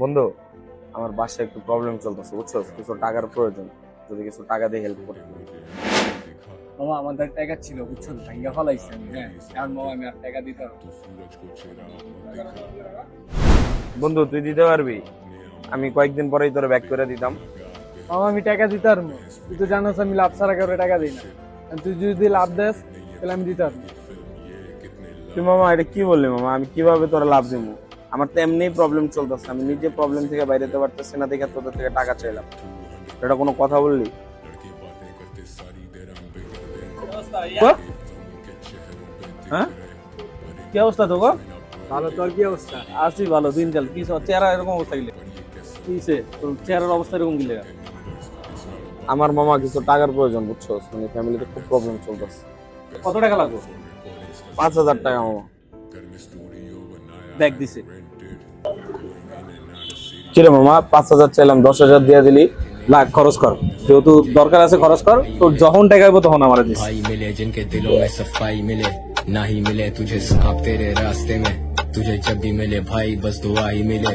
বন্ধু, আমার বাসায় একটু প্রবলেম চলতেছে, বুঝছো? কিছু টাকার প্রয়োজন, যদি কিছু টাকা দিয়ে হেল্প করতে। মামা আমাদের টাকা ছিল বুঝছো, ভাঙ্গা ফলাইছে আমি। হ্যাঁ এখন মামা আমি আর টাকা দিতে পারবো না। বন্ধু, তুই দিতে পারবি? আমি কয়েকদিন পরেই তোরে ব্যাক করে দিতাম। মামা আমি টাকা দিতে পারবো, তুই তো জানোস আমি লাভ ছাড়া কারো টাকা দিই না। আর তুই যদি লাভ দেস তাহলে আমি দিতে পারবো। তুই মামা এটা কি বললি? মামা আমি কিভাবে তোরা লাভ দিব? আমার তো এমনিই প্রবলেম চলতেছে, আমি নিজে প্রবলেম থেকে বাইরে যেতে পারতেছি না, দেখে তোদের থেকে টাকা চাইলাম। এটা কোনো কথা বললি? হ্যাঁ, কি অবস্থা তো গো? ভালো, তোর কি অবস্থা? আছি ভালো, দিনকাল কি চেহারা এরকম অবস্থা গিলে? কিসে তোর চেহারার অবস্থা এরকম গিলে? আমার মামা কিছু টাকার প্রয়োজন, বুঝছো? মানে ফ্যামিলিতে খুব প্রবলেম চলতেছে। কত টাকা লাগবে? 5,000 টাকা মামা। ব্যাগ দিছে। কিরে মামা, 5,000 চাইলাম, 10,000 দিয়ে দিলি। লাখ খরচ কর, যেহেতু দরকার আছে খরচ কর। তোর যখন টাকা আইবো তখন আমার দিস। भाई मिले जिनके दिलों में सफाई मिले, ना ही मिले तुझे सांप तेरे रास्ते में, तुझे जब भी मिले भाई बस दुआ ही मिले।